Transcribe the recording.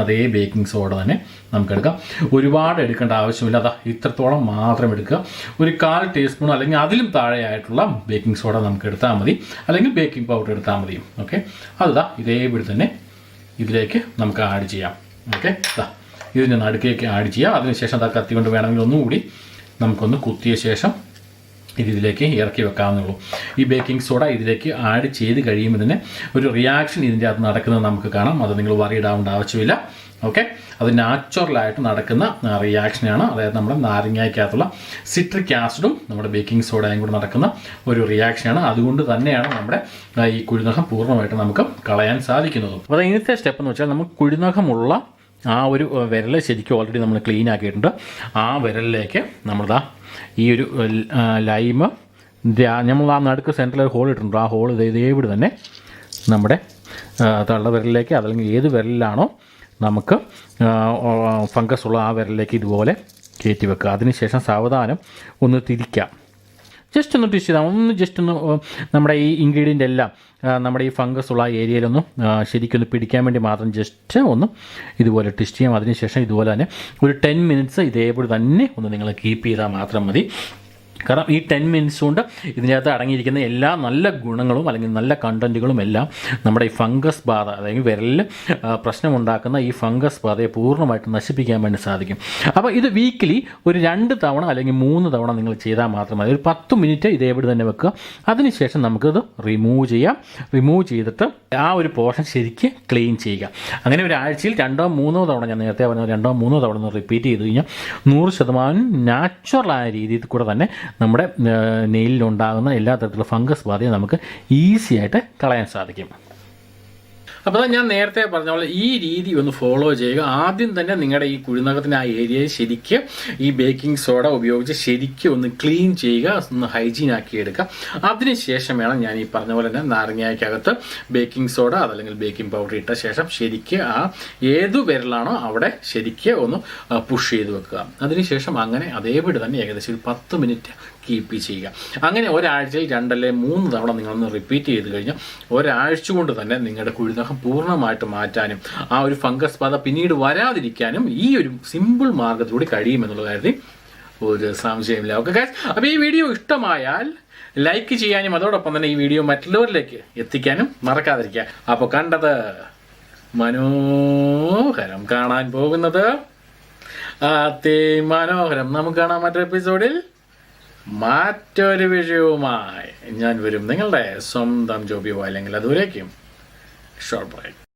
അതേ baking soda തന്നെ നമുക്ക് എടുക്കാം. ഒരുപാട് എടുക്കേണ്ട ആവശ്യമില്ല. അതാ ഇത്രത്തോളം മാത്രം എടുക്കുക. ഒരു 1/4 ടീസ്പൂൺ അല്ലെങ്കിൽ അതിലും താഴെയായിട്ടുള്ള ബേക്കിംഗ് സോഡ നമുക്ക് എടുത്താൽ മതി, അല്ലെങ്കിൽ ബേക്കിംഗ് പൗഡർ എടുത്താൽ മതി. ഓക്കെ, അതാ ഇതേപോലെ തന്നെ ഇതിലേക്ക് നമുക്ക് ആഡ് ചെയ്യാം. ഓക്കെ, ഇതിൻ്റെ നടുക്കേക്ക് ആഡ് ചെയ്യാം. അതിനുശേഷം അതാ കത്തി കൊണ്ട് വേണമെങ്കിൽ ഒന്നുകൂടി നമുക്കൊന്ന് കുത്തിയ ശേഷം ഇതിലേക്ക് ഇറക്കി വെക്കാവുന്നേ ഉള്ളൂ. ഈ ബേക്കിംഗ് സോഡ ഇതിലേക്ക് ആഡ് ചെയ്ത് കഴിയുമ്പോൾ തന്നെ ഒരു റിയാക്ഷൻ ഇതിൻ്റെ അകത്ത് നടക്കുന്നത് നമുക്ക് കാണാം. അത് നിങ്ങൾ വറിയിടാവേണ്ട ആവശ്യമില്ല. ഓക്കെ, അത് നാച്ചുറലായിട്ട് നടക്കുന്ന റിയാക്ഷനാണ്. അതായത് നമ്മുടെ നാരങ്ങയ്ക്കകത്തുള്ള സിട്രിക് ആസിഡും നമ്മുടെ ബേക്കിംഗ് സോഡയും കൂടെ നടക്കുന്ന ഒരു റിയാക്ഷനാണ്. അതുകൊണ്ട് തന്നെയാണ് നമ്മുടെ ഈ കുഴിനഖം പൂർണ്ണമായിട്ട് നമുക്ക് കളയാൻ സാധിക്കുന്നതും. അപ്പോൾ ഇന്നത്തെ സ്റ്റെപ്പ് എന്ന് വെച്ചാൽ നമുക്ക് കുഴിനഖമുള്ള ആ ഒരു വിരൽ ശരിക്കും ഓൾറെഡി നമ്മൾ ക്ലീൻ ആക്കിയിട്ടുണ്ട്. ആ വിരലിലേക്ക് നമ്മളിതാ ഈ ഒരു ലൈമ് നമ്മൾ ആ നടുക്ക് സെൻറ്ററിൽ ഒരു ഹോൾ ഇട്ടിട്ടുണ്ട്. ആ ഹോൾ ഇതേവിടെ തന്നെ നമ്മുടെ തള്ളവിരലിലേക്ക്, അതല്ലെങ്കിൽ ഏത് വിരലിലാണോ നമുക്ക് ഫംഗസ് ഉള്ള ആ വിരലിലേക്ക് ഇതുപോലെ കയറ്റി വെക്കുക. അതിനുശേഷം സാവധാനം ഒന്ന് തിരിക്കാം. ജസ്റ്റ് ഒന്ന് ട്വിസ്റ്റ് ചെയ്താൽ ജസ്റ്റ് ഒന്ന് നമ്മുടെ ഈ ഇൻഗ്രീഡിയൻ്റ് എല്ലാം നമ്മുടെ ഈ ഫംഗസ് ഉള്ള ഏരിയയിലൊന്നും ശരിക്കൊന്ന് പിടിക്കാൻ വേണ്ടി മാത്രം ജസ്റ്റ് ഒന്ന് ഇതുപോലെ ട്വിസ്റ്റ് ചെയ്യാം. അതിനുശേഷം ഇതുപോലെ തന്നെ ഒരു 10 മിനിറ്റ്സ് ഇതേപോലെ തന്നെ ഒന്ന് നിങ്ങൾ കീപ്പ് ചെയ്താൽ മാത്രം മതി. കാരണം ഈ 10 മിനിറ്റ്സ് കൊണ്ട് ഇതിനകത്ത് അടങ്ങിയിരിക്കുന്ന എല്ലാ നല്ല ഗുണങ്ങളും അല്ലെങ്കിൽ നല്ല കണ്ടൻറ്റുകളും എല്ലാം നമ്മുടെ ഈ ഫംഗസ് ബാധ, അതായത് വിരലിൽ പ്രശ്നമുണ്ടാക്കുന്ന ഈ ഫംഗസ് ബാധയെ പൂർണ്ണമായിട്ട് നശിപ്പിക്കാൻ വേണ്ടി സാധിക്കും. അപ്പോൾ ഇത് വീക്കിലി ഒരു 2 തവണ അല്ലെങ്കിൽ 3 തവണ നിങ്ങൾ ചെയ്താൽ മാത്രം മതി. ഒരു 10 മിനിറ്റ് ഇതേപോലെ തന്നെ വെക്കുക. അതിനുശേഷം നമുക്കിത് റിമൂവ് ചെയ്യാം. റിമൂവ് ചെയ്തിട്ട് ആ ഒരു പോർഷൻ ശരിക്ക് ക്ലീൻ ചെയ്യുക. അങ്ങനെ ഒരു ആഴ്ചയിൽ 2-3 തവണ, ഞാൻ നേരത്തെ പറഞ്ഞ 2-3 തവണ ഒന്ന് റിപ്പീറ്റ് ചെയ്ത് കഴിഞ്ഞാൽ 100% നാച്ചുറലായ രീതിയിൽ കൂടെ തന്നെ നമ്മുടെ നെയിലിലുണ്ടാകുന്ന എല്ലാ തരത്തിലുള്ള ഫംഗസ് ബാധയും നമുക്ക് ഈസി ആയിട്ട് കളയാൻ സാധിക്കും. അപ്പോൾ ഞാൻ നേരത്തെ പറഞ്ഞ പോലെ ഈ രീതി ഒന്ന് ഫോളോ ചെയ്യുക. ആദ്യം തന്നെ നിങ്ങളുടെ ഈ കുഴിനഖത്തിൻ്റെ ആ ഏരിയയിൽ ശരിക്കും ഈ ബേക്കിംഗ് സോഡ ഉപയോഗിച്ച് ശരിക്കും ഒന്ന് ക്ലീൻ ചെയ്യുക, ഒന്ന് ഹൈജീൻ ആക്കി എടുക്കുക. അതിനുശേഷം വേണം ഞാൻ ഈ പറഞ്ഞ പോലെ തന്നെ നാരങ്ങയ്ക്കകത്ത് ബേക്കിംഗ് സോഡ അതല്ലെങ്കിൽ ബേക്കിംഗ് പൗഡർ ഇട്ട ശേഷം ശരിക്കും ആ ഏതു വിരലാണോ അവിടെ ശരിക്കും ഒന്ന് പുഷ് ചെയ്ത് വെക്കുക. അതിനുശേഷം അങ്ങനെ അതേപോലെ തന്നെ ഏകദേശം ഒരു 10 മിനിറ്റ് കീപ്പ് ചെയ്യുക. അങ്ങനെ ഒരാഴ്ചയിൽ 2 അല്ലെങ്കിൽ 3 തവണ നിങ്ങളൊന്ന് റിപ്പീറ്റ് ചെയ്ത് കഴിഞ്ഞാൽ ഒരാഴ്ച കൊണ്ട് തന്നെ നിങ്ങളുടെ കുഴിനഖം പൂർണ്ണമായിട്ട് മാറ്റാനും ആ ഒരു ഫംഗസ് ബാധ പിന്നീട് വരാതിരിക്കാനും ഈ ഒരു സിമ്പിൾ മാർഗത്തിലൂടെ കഴിയുമെന്നുള്ള കാര്യത്തിൽ ഒരു സംശയമില്ല. ഓക്കെ ഗൈസ്, അപ്പോൾ ഈ വീഡിയോ ഇഷ്ടമായാൽ ലൈക്ക് ചെയ്യാനും അതോടൊപ്പം തന്നെ ഈ വീഡിയോ മറ്റുള്ളവരിലേക്ക് എത്തിക്കാനും മറക്കാതിരിക്കുക. അപ്പോൾ കണ്ടത് മനോഹരം, കാണാൻ പോകുന്നത് അതിമനോഹരം. നമുക്ക് കാണാം മറ്റൊരു എപ്പിസോഡിൽ മറ്റൊരു വിഷയവുമായി ഞാൻ വരും. നിങ്ങളുടെ സ്വന്തം ജോബി അല്ലെങ്കിൽ അതുവരേക്കും ഷോർട്ട് ബ്രേക്ക്.